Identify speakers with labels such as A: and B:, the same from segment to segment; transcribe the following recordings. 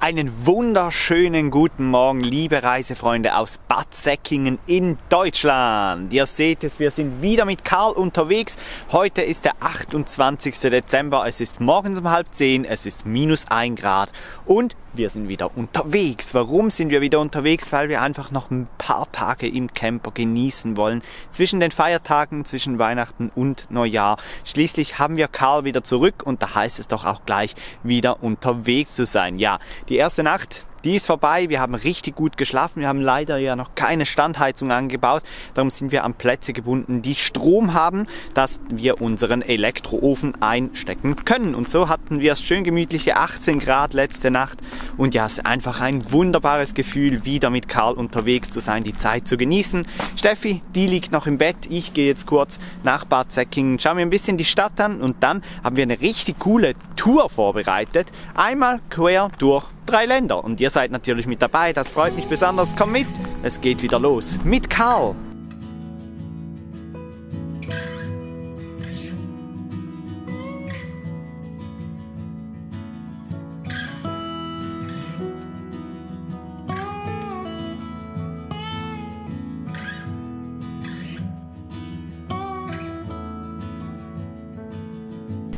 A: Einen wunderschönen guten Morgen, liebe Reisefreunde aus Bad Säckingen in Deutschland. Ihr seht es, wir sind wieder mit Karl unterwegs. Heute ist der 28. Dezember, es ist morgens um 9:30, es ist -1 Grad und wir sind wieder unterwegs. Warum sind wir wieder unterwegs? Weil wir einfach noch ein paar Tage im Camper genießen wollen. Zwischen den Feiertagen, zwischen Weihnachten und Neujahr. Schließlich haben wir Karl wieder zurück und da heißt es doch auch gleich, wieder unterwegs zu sein. Ja, die erste Nacht, die ist vorbei. Wir haben richtig gut geschlafen. Wir haben leider ja noch keine Standheizung angebaut. Darum sind wir an Plätze gebunden, die Strom haben, dass wir unseren Elektroofen einstecken können. Und so hatten wir schön gemütliche 18 Grad letzte Nacht. Und ja, es ist einfach ein wunderbares Gefühl, wieder mit Karl unterwegs zu sein, die Zeit zu genießen. Steffi, die liegt noch im Bett. Ich gehe jetzt kurz nach Bad Säckingen, schaue mir ein bisschen die Stadt an und dann haben wir eine richtig coole Tour vorbereitet. Einmal quer durch 3 Länder und ihr seid natürlich mit dabei, das freut mich besonders. Komm mit, es geht wieder los mit Karl.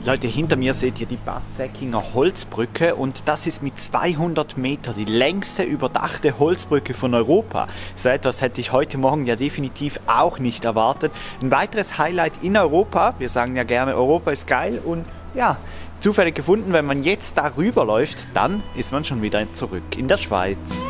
A: Leute, hinter mir seht ihr die Bad Säckinger Holzbrücke und das ist mit 200 Meter die längste überdachte Holzbrücke von Europa. So etwas hätte ich heute Morgen ja definitiv auch nicht erwartet. Ein weiteres Highlight in Europa, wir sagen ja gerne, Europa ist geil und ja, zufällig gefunden, wenn man jetzt darüber läuft, dann ist man schon wieder zurück in der Schweiz.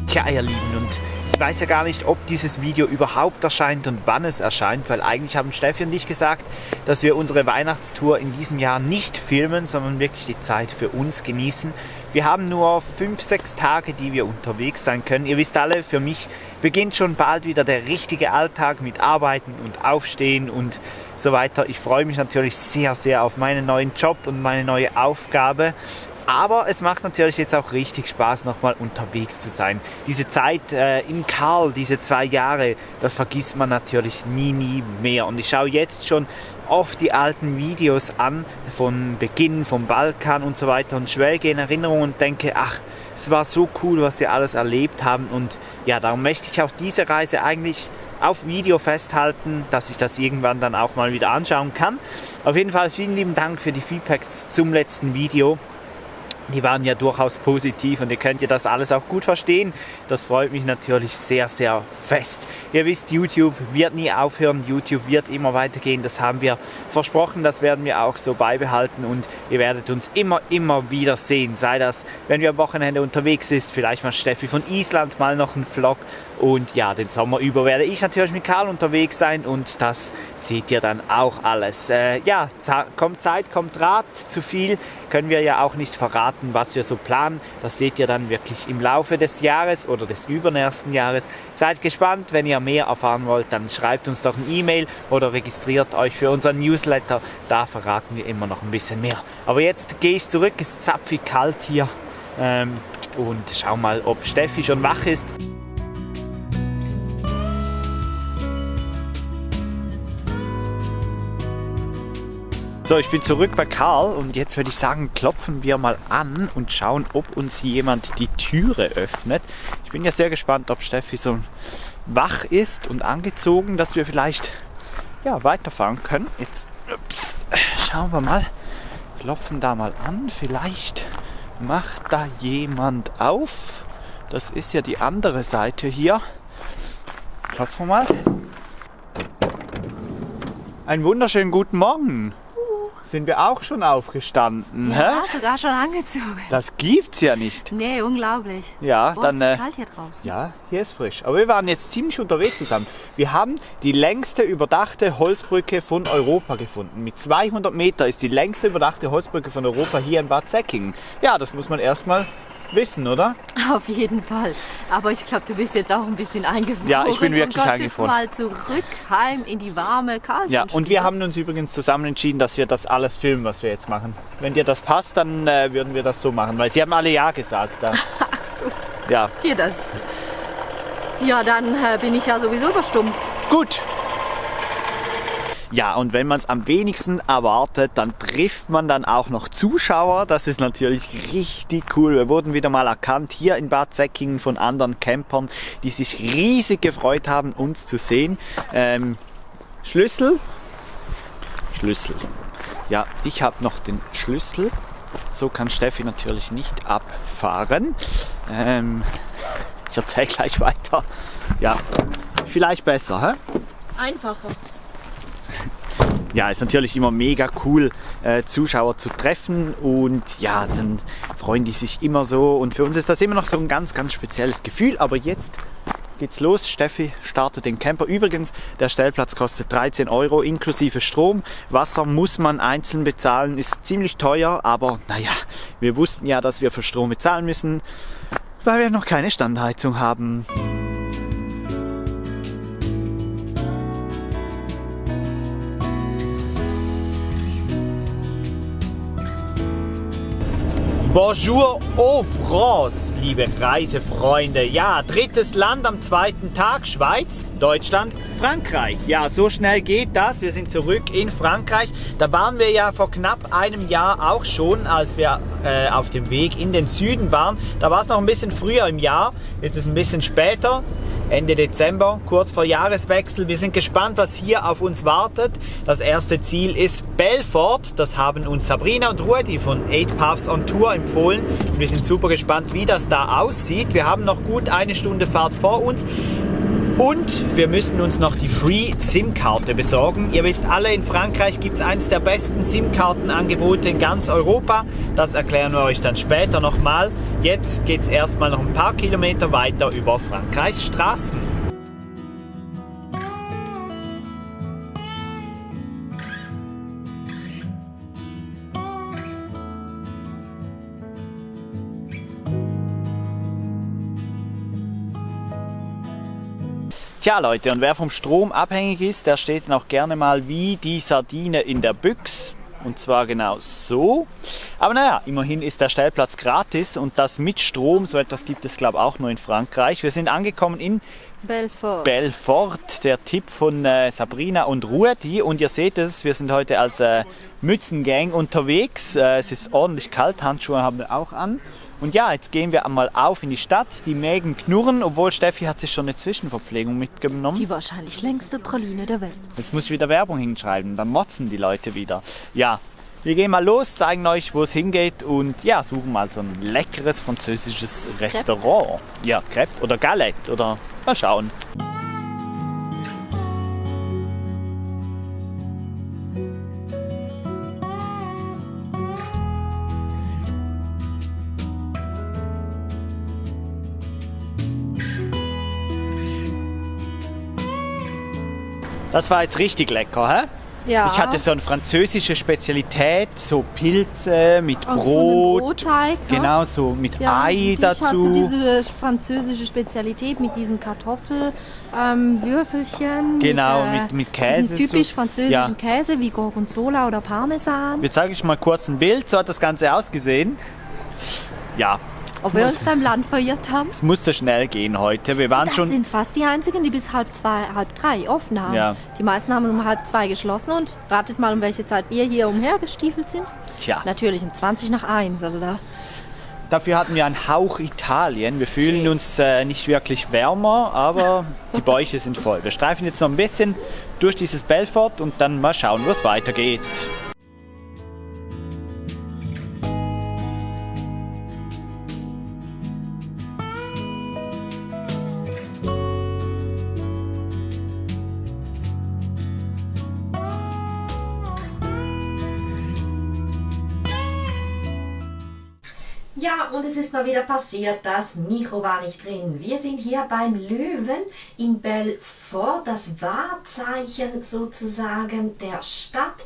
A: Tja, ihr Lieben, und ich weiß ja gar nicht, ob dieses Video überhaupt erscheint und wann es erscheint, weil eigentlich haben Steffi und ich gesagt, dass wir unsere Weihnachtstour in diesem Jahr nicht filmen, sondern wirklich die Zeit für uns genießen. Wir haben nur 5-6 Tage, die wir unterwegs sein können. Ihr wisst alle, für mich beginnt schon bald wieder der richtige Alltag mit Arbeiten und Aufstehen und so weiter. Ich freue mich natürlich sehr, sehr auf meinen neuen Job und meine neue Aufgabe. Aber es macht natürlich jetzt auch richtig Spaß, nochmal unterwegs zu sein. Diese Zeit in Karl, diese 2 Jahre, das vergisst man natürlich nie mehr. Und ich schaue jetzt schon oft die alten Videos an, von Beginn, vom Balkan und so weiter und schwelge in Erinnerung und denke, ach, es war so cool, was wir alles erlebt haben. Und ja, darum möchte ich auch diese Reise eigentlich auf Video festhalten, dass ich das irgendwann dann auch mal wieder anschauen kann. Auf jeden Fall vielen lieben Dank für die Feedbacks zum letzten Video. Die waren ja durchaus positiv und ihr könnt ja das alles auch gut verstehen. Das freut mich natürlich sehr, sehr fest. Ihr wisst, YouTube wird nie aufhören, YouTube wird immer weitergehen. Das haben wir versprochen, das werden wir auch so beibehalten und ihr werdet uns immer wieder sehen. Sei das, wenn wir am Wochenende unterwegs sind, vielleicht mal Steffi von Island, mal noch ein Vlog. Und ja, den Sommer über werde ich natürlich mit Karl unterwegs sein und das seht ihr dann auch alles. Ja, kommt Zeit, kommt Rat, zu viel können wir ja auch nicht verraten, was wir so planen. Das seht ihr dann wirklich im Laufe des Jahres oder des übernächsten Jahres. Seid gespannt, wenn ihr mehr erfahren wollt, dann schreibt uns doch eine E-Mail oder registriert euch für unseren Newsletter. Da verraten wir immer noch ein bisschen mehr. Aber jetzt gehe ich zurück, es ist zapfig kalt hier und schau mal, ob Steffi schon wach ist. So, ich bin zurück bei Karl und jetzt würde ich sagen, klopfen wir mal an und schauen, ob uns jemand die Türe öffnet. Ich bin ja sehr gespannt, ob Steffi so wach ist und angezogen, dass wir vielleicht ja, weiterfahren können. Jetzt schauen wir mal, klopfen da mal an, vielleicht macht da jemand auf. Das ist ja die andere Seite hier. Klopfen wir mal. Einen wunderschönen guten Morgen. Sind wir auch schon aufgestanden?
B: Ja, sogar schon angezogen.
A: Das gibt's ja nicht.
B: Nee, unglaublich.
A: Ja,
B: Boah,
A: dann.
B: ist es kalt hier draußen.
A: Ja, hier ist frisch. Aber wir waren jetzt ziemlich unterwegs zusammen. Wir haben die längste überdachte Holzbrücke von Europa gefunden. Mit 200 Meter ist die längste überdachte Holzbrücke von Europa hier in Bad Säckingen. Ja, das muss man erstmal wissen, oder?
B: Auf jeden Fall. Aber ich glaube, du bist jetzt auch ein bisschen eingefroren.
A: Ja, ich bin wirklich
B: und
A: eingefroren.
B: mal zurück heim in die warme Karlsruhe.
A: Ja, und wir haben uns übrigens zusammen entschieden, dass wir das alles filmen, was wir jetzt machen. Wenn dir das passt, dann würden wir das so machen, weil sie haben alle Ja gesagt. Da.
B: Ach so,
A: Ja,
B: dir das. Ja, dann bin ich ja sowieso überstumm.
A: gut. Ja, und wenn man es am wenigsten erwartet, dann trifft man dann auch noch Zuschauer. Das ist natürlich richtig cool. Wir wurden wieder mal erkannt hier in Bad Säckingen von anderen Campern, die sich riesig gefreut haben, uns zu sehen. Schlüssel. Ja, ich habe noch den Schlüssel. So kann Steffi natürlich nicht abfahren. Ich erzähle gleich weiter. Ja, vielleicht besser, hä?
B: Einfacher.
A: Ja, ist natürlich immer mega cool, Zuschauer zu treffen und ja, dann freuen die sich immer so und für uns ist das immer noch so ein ganz, ganz spezielles Gefühl, aber jetzt geht's los. Steffi startet den Camper. Übrigens, der Stellplatz kostet 13 € inklusive Strom. Wasser muss man einzeln bezahlen, ist ziemlich teuer, aber naja, wir wussten ja, dass wir für Strom bezahlen müssen, weil wir noch keine Standheizung haben. Bonjour aux France, liebe Reisefreunde. Ja, drittes Land am zweiten Tag, Schweiz, Deutschland, Frankreich. Ja, so schnell geht das. Wir sind zurück in Frankreich. Da waren wir ja vor knapp einem Jahr auch schon, als wir auf dem Weg in den Süden waren. Da war es noch ein bisschen früher im Jahr, jetzt ist es ein bisschen später. Ende Dezember, kurz vor Jahreswechsel. Wir sind gespannt, was hier auf uns wartet. Das erste Ziel ist Belfort. Das haben uns Sabrina und Rudi von 8 Paths on Tour empfohlen. Und wir sind super gespannt, wie das da aussieht. Wir haben noch gut eine Stunde Fahrt vor uns. Und wir müssen uns noch die Free-SIM-Karte besorgen. Ihr wisst alle, in Frankreich gibt es eines der besten SIM-Kartenangebote in ganz Europa. Das erklären wir euch dann später nochmal. Jetzt geht es erstmal noch ein paar Kilometer weiter über Frankreichs Straßen. Tja Leute, und wer vom Strom abhängig ist, der steht dann auch gerne mal wie die Sardine in der Büchse. Und zwar genau so. Aber naja, immerhin ist der Stellplatz gratis und das mit Strom, so etwas gibt es glaube ich auch nur in Frankreich. Wir sind angekommen in Belfort, der Tipp von Sabrina und Rudi. Und ihr seht es, wir sind heute als Mützengang unterwegs. Es ist ordentlich kalt, Handschuhe haben wir auch an. Und ja, jetzt gehen wir einmal auf in die Stadt. Die Mägen knurren, obwohl Steffi hat sich schon eine Zwischenverpflegung mitgenommen.
B: Die wahrscheinlich längste Praline der Welt.
A: Jetzt muss ich wieder Werbung hinschreiben, dann motzen die Leute wieder. Ja, wir gehen mal los, zeigen euch, wo es hingeht und ja, suchen mal so ein leckeres französisches Restaurant. Ja, Crepe oder Galette oder mal schauen. Das war jetzt richtig lecker, hä?
B: Ja.
A: Ich hatte so eine französische Spezialität, so Pilze mit
B: Aus
A: Brot.
B: so einem Brotteig, ne?
A: Genau, so mit Ei
B: ich
A: dazu.
B: hatte diese französische Spezialität mit diesen Kartoffelwürfelchen.
A: Genau, mit Käse.
B: Diesen typisch
A: so.
B: französischen Käse wie Gorgonzola oder Parmesan.
A: Jetzt zeige ich mal kurz ein Bild, so hat das Ganze ausgesehen. Ja.
B: Ob wir uns da im Land verirrt haben?
A: Es musste schnell gehen heute. Wir waren
B: Das
A: schon.
B: sind fast die einzigen, die bis 1:30 offen haben.
A: Ja.
B: Die meisten haben um 1:30 geschlossen und ratet mal, um welche Zeit wir hier umhergestiefelt sind.
A: Tja.
B: Natürlich um 1:20. Also da.
A: Dafür hatten wir einen Hauch Italien. Wir fühlen uns nicht wirklich wärmer, aber die Bäuche sind voll. Wir streifen jetzt noch ein bisschen durch dieses Belfort und dann mal schauen, wo es weitergeht.
B: Ja, und es ist mal wieder passiert, das Mikro war nicht drin. Wir sind hier beim Löwen in Belfort, das Wahrzeichen sozusagen der Stadt.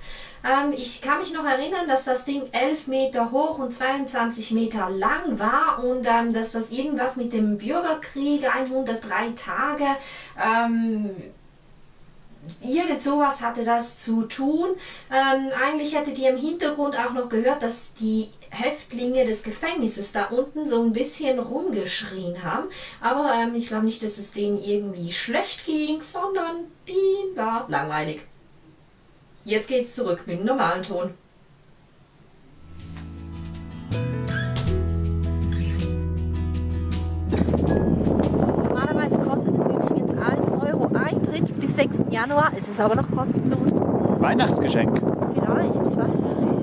B: Ich kann mich noch erinnern, dass das Ding 11 Meter hoch und 22 Meter lang war und dass das irgendwas mit dem Bürgerkrieg, 103 Tage, irgend sowas hatte das zu tun. Eigentlich hättet ihr im Hintergrund auch noch gehört, dass die Häftlinge des Gefängnisses da unten so ein bisschen rumgeschrien haben. Aber ich glaube nicht, dass es denen irgendwie schlecht ging, sondern die war langweilig. Jetzt geht's zurück mit dem normalen Ton. Normalerweise kostet es übrigens 1 Euro Eintritt bis 6. Januar. Es ist aber noch kostenlos.
A: Weihnachtsgeschenk.
B: Vielleicht, ich weiß es nicht.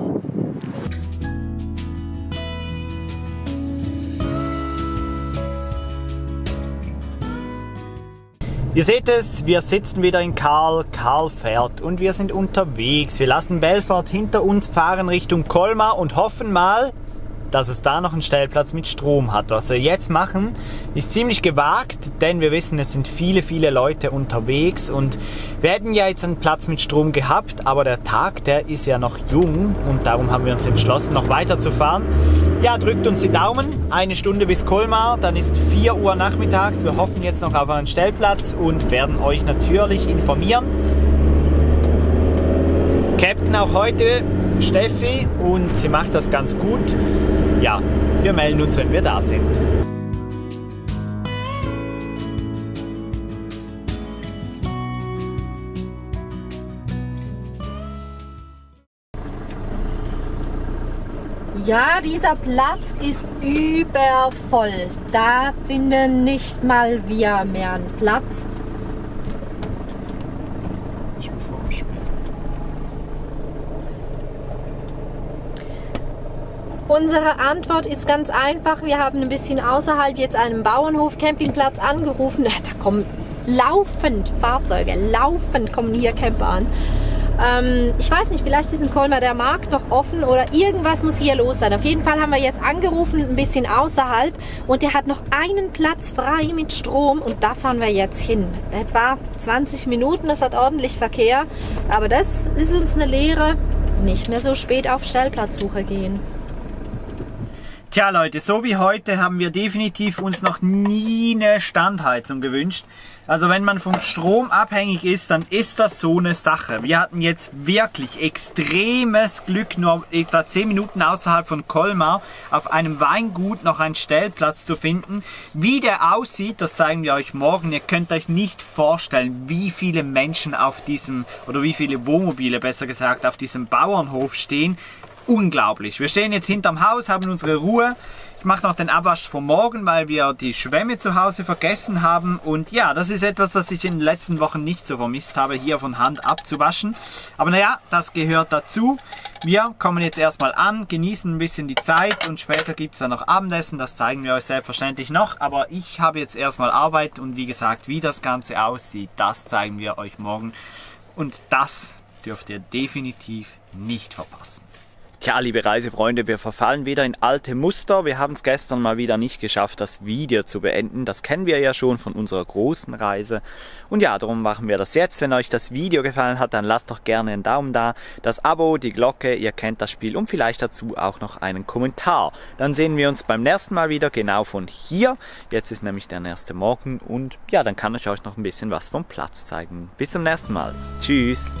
A: Ihr seht es, wir sitzen wieder in Karl fährt und wir sind unterwegs. Wir lassen Belfort hinter uns, fahren Richtung Colmar und hoffen mal, dass es da noch einen Stellplatz mit Strom hat. Was wir jetzt machen, ist ziemlich gewagt, denn wir wissen, es sind viele Leute unterwegs und wir hätten ja jetzt einen Platz mit Strom gehabt, aber der Tag, der ist ja noch jung und darum haben wir uns entschlossen, noch weiter zu fahren. Ja, drückt uns die Daumen, 1 Stunde bis Colmar, dann ist 4 Uhr nachmittags. Wir hoffen jetzt noch auf einen Stellplatz und werden euch natürlich informieren. Captain auch heute Steffi und sie macht das ganz gut. Ja, wir melden uns, wenn wir da sind.
B: Ja, dieser Platz ist übervoll. Da finden nicht mal wir mehr einen Platz. Unsere Antwort ist ganz einfach. Wir haben ein bisschen außerhalb jetzt einen Bauernhof-Campingplatz angerufen. Da kommen laufend Fahrzeuge, laufend kommen hier Camper an. Ich weiß nicht, vielleicht ist in Colmar der Markt noch offen oder irgendwas muss hier los sein. Auf jeden Fall haben wir jetzt angerufen, ein bisschen außerhalb und der hat noch einen Platz frei mit Strom und da fahren wir jetzt hin. Etwa 20 Minuten, das hat ordentlich Verkehr, aber das ist uns eine Lehre, nicht mehr so spät auf Stellplatzsuche gehen.
A: Tja Leute, so wie heute haben wir definitiv uns noch nie eine Standheizung gewünscht. Also wenn man vom Strom abhängig ist, dann ist das so eine Sache. Wir hatten jetzt wirklich extremes Glück, nur etwa 10 Minuten außerhalb von Colmar auf einem Weingut noch einen Stellplatz zu finden. Wie der aussieht, das zeigen wir euch morgen. Ihr könnt euch nicht vorstellen, wie viele Menschen auf diesem, oder wie viele Wohnmobile besser gesagt, auf diesem Bauernhof stehen. Unglaublich. Wir stehen jetzt hinterm Haus, haben unsere Ruhe. Ich mache noch den Abwasch vom Morgen, weil wir die Schwämme zu Hause vergessen haben. Und ja, das ist etwas, was ich in den letzten Wochen nicht so vermisst habe, hier von Hand abzuwaschen. Aber naja, das gehört dazu. Wir kommen jetzt erstmal an, genießen ein bisschen die Zeit und später gibt es dann noch Abendessen. Das zeigen wir euch selbstverständlich noch. Aber ich habe jetzt erstmal Arbeit und wie gesagt, wie das Ganze aussieht, das zeigen wir euch morgen. Und das dürft ihr definitiv nicht verpassen. Tja, liebe Reisefreunde, wir verfallen wieder in alte Muster. Wir haben es gestern mal wieder nicht geschafft, das Video zu beenden. Das kennen wir ja schon von unserer großen Reise. Und ja, darum machen wir das jetzt. Wenn euch das Video gefallen hat, dann lasst doch gerne einen Daumen da, das Abo, die Glocke, ihr kennt das Spiel und vielleicht dazu auch noch einen Kommentar. Dann sehen wir uns beim nächsten Mal wieder, genau von hier. Jetzt ist nämlich der nächste Morgen und ja, dann kann ich euch noch ein bisschen was vom Platz zeigen. Bis zum nächsten Mal. Tschüss.